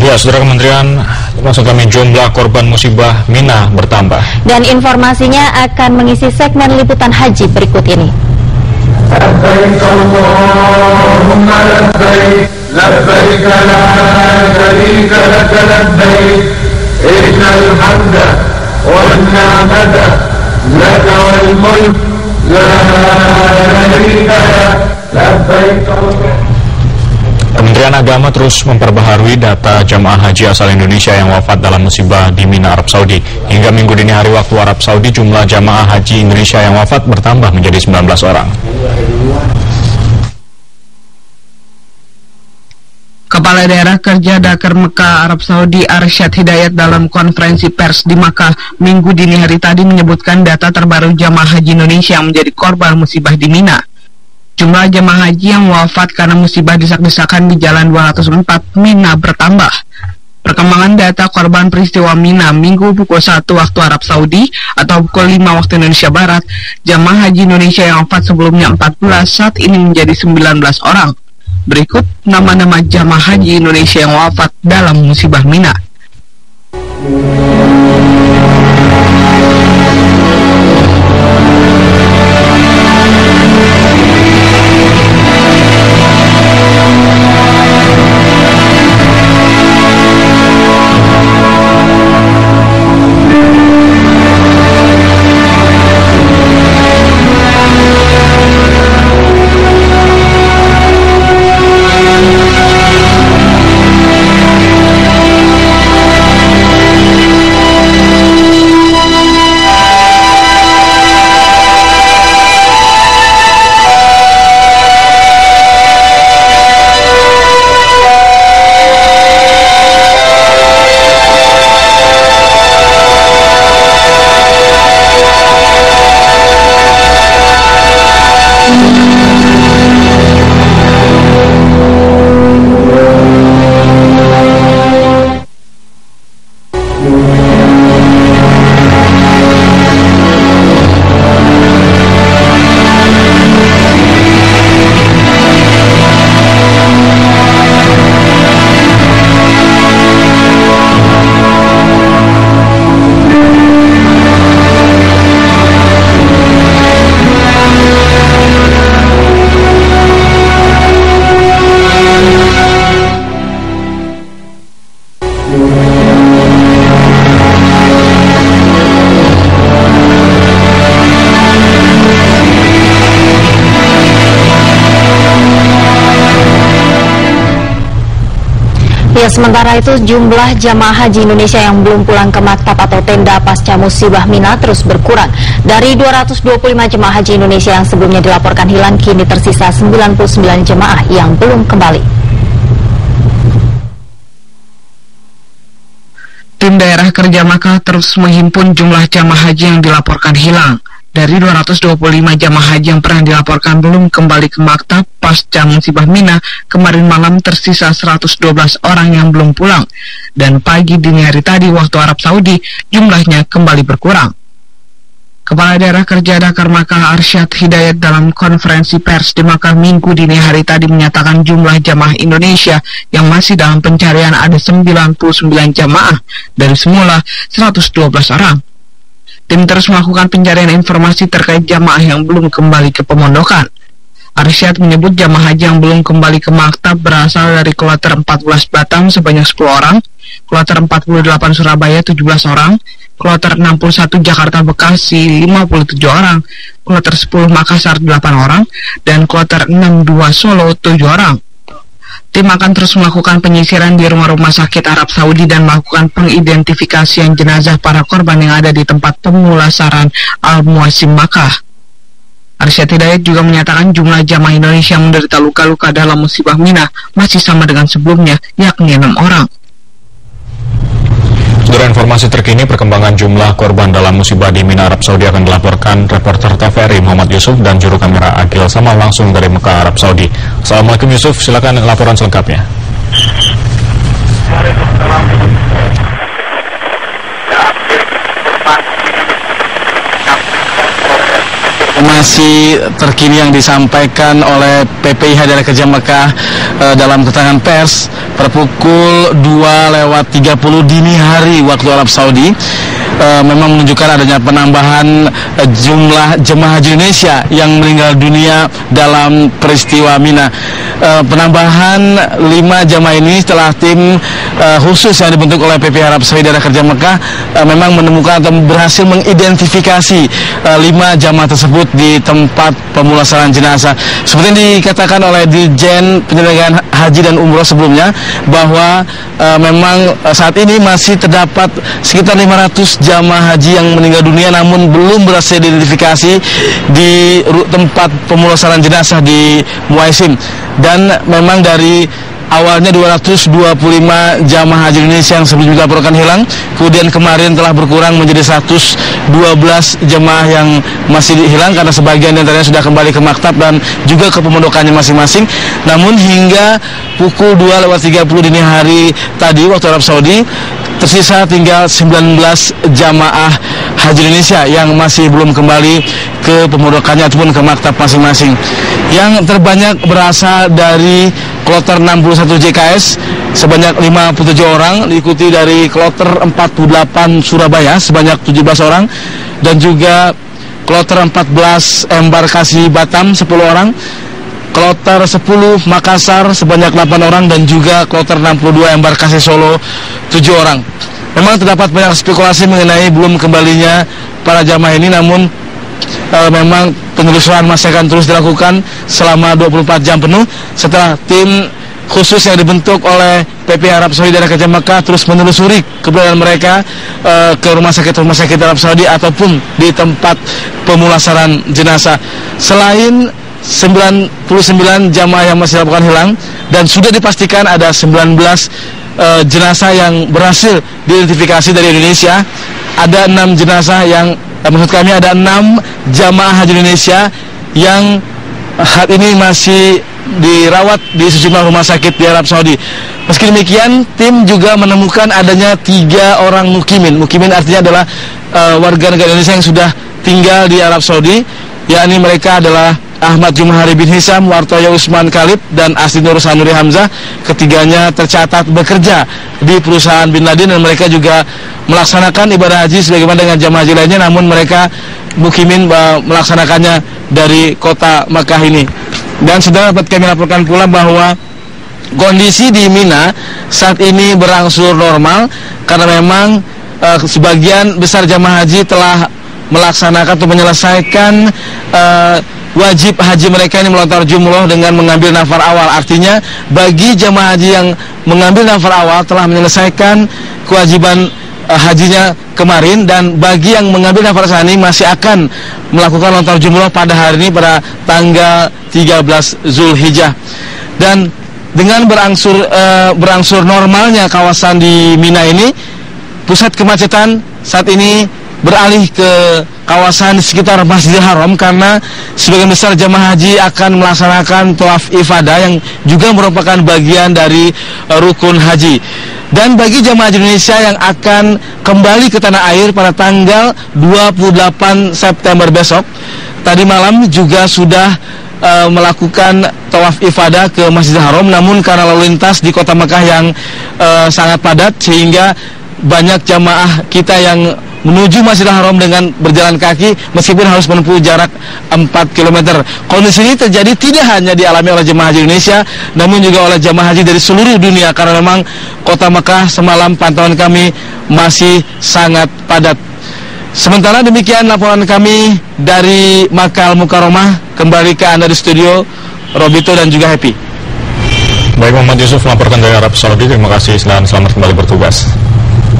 Ya, Saudara, jumlah korban musibah Mina bertambah. Dan informasinya akan mengisi segmen liputan haji berikut ini. Labbaik Allahumma labbaik, labbaik la syarika lak labbaik, innal hamda wan ni'mata laka wal mulk la syarika lak, labbaik Allahumma. Kementerian Agama terus memperbaharui data jamaah haji asal Indonesia yang wafat dalam musibah di Mina, Arab Saudi. Hingga minggu dini hari waktu Arab Saudi, jumlah jamaah haji Indonesia yang wafat bertambah menjadi 19 orang. Kepala Daerah Kerja Dakar Mekah Arab Saudi Arsyad Hidayat dalam konferensi pers di Makkah minggu dini hari tadi menyebutkan data terbaru jamaah haji Indonesia yang menjadi korban musibah di Mina. Jumlah jemaah haji yang wafat karena musibah desak-desakan di Jalan 204 Mina bertambah. Perkembangan data korban peristiwa Mina minggu pukul 1 waktu Arab Saudi atau pukul 5 waktu Indonesia Barat, jemaah haji Indonesia yang wafat sebelumnya 14 saat ini menjadi 19 orang. Berikut nama-nama jemaah haji Indonesia yang wafat dalam musibah Mina. Ya, sementara itu jumlah jamaah haji Indonesia yang belum pulang ke maktab atau tenda pasca musibah Mina terus berkurang. Dari 225 jemaah haji Indonesia yang sebelumnya dilaporkan hilang, kini tersisa 99 jemaah yang belum kembali. Tim Daerah Kerja Makkah terus menghimpun jumlah jamaah haji yang dilaporkan hilang. Dari 225 jamaah haji yang pernah dilaporkan belum kembali ke maktab pasca musibah Mina, kemarin malam tersisa 112 orang yang belum pulang. Dan pagi dini hari tadi waktu Arab Saudi, jumlahnya kembali berkurang. Kepala Daerah Kerja Dakar Makkah Arsyad Hidayat dalam konferensi pers di Makkah minggu dini hari tadi menyatakan jumlah jamaah Indonesia yang masih dalam pencarian ada 99 jamaah dari semula 112 orang. Tim terus melakukan pencarian informasi terkait jamaah yang belum kembali ke pemondokan. Arsyad menyebut jamaah haji yang belum kembali ke maktab berasal dari kloter 14 Batam sebanyak 10 orang, kloter 48 Surabaya 17 orang, kloter 61 Jakarta Bekasi 57 orang, kloter 10 Makassar 8 orang, dan kloter 62 Solo 7 orang. Tim akan terus melakukan penyisiran di rumah-rumah sakit Arab Saudi dan melakukan pengidentifikasian jenazah para korban yang ada di tempat pemulasaran Al-Muasim Makkah. Arsyad Hidayat juga menyatakan jumlah jamaah Indonesia yang menderita luka-luka dalam musibah Mina masih sama dengan sebelumnya, yakni 6 orang. Saudara, informasi terkini perkembangan jumlah korban dalam musibah di Mina, Arab Saudi akan dilaporkan reporter TVRI Muhammad Yusuf dan juru kamera Agil Sama langsung dari Mekah, Arab Saudi. Assalamualaikum Yusuf, silakan laporan selengkapnya. Informasi terkini yang disampaikan oleh PPIH Daerah Kerja Mekah dalam keterangan pers pada pukul 2:30 dini hari waktu Arab Saudi memang menunjukkan adanya penambahan jumlah jemaah haji Indonesia yang meninggal dunia dalam peristiwa Mina. Penambahan 5 jemaah ini setelah tim khusus yang dibentuk oleh PP Arab Saudi Daerah Kerja Mekah memang menemukan atau berhasil mengidentifikasi 5 jemaah tersebut di tempat pemulasaran jenazah. Seperti yang dikatakan oleh Dirjen Penyelenggaraan Haji dan Umroh sebelumnya, bahwa memang saat ini masih terdapat sekitar 500 jamaah haji yang meninggal dunia namun belum berhasil diidentifikasi di tempat pemulasaran jenazah di Muaisim. Dan memang dari awalnya 225 jamaah haji Indonesia yang sebelumnya dilaporkan hilang, kemudian kemarin telah berkurang menjadi 112 jemaah yang masih hilang karena sebagian diantaranya sudah kembali ke maktab dan juga ke pemondokannya masing-masing. Namun hingga pukul 2:30 dini hari tadi waktu Arab Saudi, tersisa tinggal 19 jamaah haji Indonesia yang masih belum kembali ke pemondokannya ataupun ke maktab masing-masing. Yang terbanyak berasal dari kloter 61 JKS sebanyak 57 orang, diikuti dari kloter 48 Surabaya sebanyak 17 orang, dan juga kloter 14 embarkasi Batam 10 orang, kloter 10 Makassar sebanyak 8 orang, dan juga kloter 62 embarkasi Solo 7 orang. Memang terdapat banyak spekulasi mengenai belum kembalinya para jamaah ini, namun memang penelusuran masih akan terus dilakukan selama 24 jam penuh setelah tim khusus yang dibentuk oleh PP Arab Saudi Daerah Kerja Mekah terus menelusuri keberadaan mereka ke rumah sakit Arab Saudi ataupun di tempat pemulasaran jenazah. Selain 99 jamaah yang masih dilaporkan hilang dan sudah dipastikan ada 19 jenazah yang berhasil diidentifikasi dari Indonesia, ada 6 jenazah yang maksud kami ada 6 jamaah haji Indonesia yang saat ini masih dirawat di sejumlah rumah sakit di Arab Saudi. Meski demikian, tim juga menemukan adanya 3 orang mukimin. Mukimin artinya adalah warga negara Indonesia yang sudah tinggal di Arab Saudi, yakni mereka adalah Ahmad Jumhari bin Hisam, Wartoyo Usman Khalid, dan Asli Nur Sanuri Hamzah. Ketiganya tercatat bekerja di perusahaan Bin Laden dan mereka juga melaksanakan ibadah haji sebagaimana dengan jamaah haji lainnya, namun mereka mukimin melaksanakannya dari kota Makkah ini. Dan saudara, dapat kami laporkan pula bahwa kondisi di Mina saat ini berangsur normal karena memang sebagian besar jamaah haji telah melaksanakan atau menyelesaikan wajib haji mereka ini melontar jumroh dengan mengambil nafar awal. Artinya bagi jamaah haji yang mengambil nafar awal telah menyelesaikan kewajiban hajinya kemarin, dan bagi yang mengambil nafar sani masih akan melakukan lontar jumroh pada hari ini pada tanggal 13 Zulhijjah. Dan dengan berangsur normalnya kawasan di Mina ini, pusat kemacetan saat ini beralih ke kawasan di sekitar Masjidil Haram karena sebagian besar jamaah haji akan melaksanakan tawaf ifadah yang juga merupakan bagian dari rukun haji. Dan bagi jamaah haji Indonesia yang akan kembali ke tanah air pada tanggal 28 September besok, tadi malam juga sudah melakukan tawaf ifadah ke Masjidil Haram, namun karena lalu lintas di kota Mekah yang sangat padat sehingga banyak jamaah kita yang menuju Masjidil Haram dengan berjalan kaki meskipun harus menempuh jarak 4 km. Kondisi ini terjadi tidak hanya dialami oleh jemaah haji Indonesia, namun juga oleh jemaah haji dari seluruh dunia karena memang kota Mekah semalam pantauan kami masih sangat padat. Sementara demikian laporan kami dari Makkah Al-Mukarramah. Kembali ke Anda di studio, Robito dan juga Happy. Baik, Muhammad Yusuf melaporkan dari Arab Saudi. Terima kasih dan selamat kembali bertugas.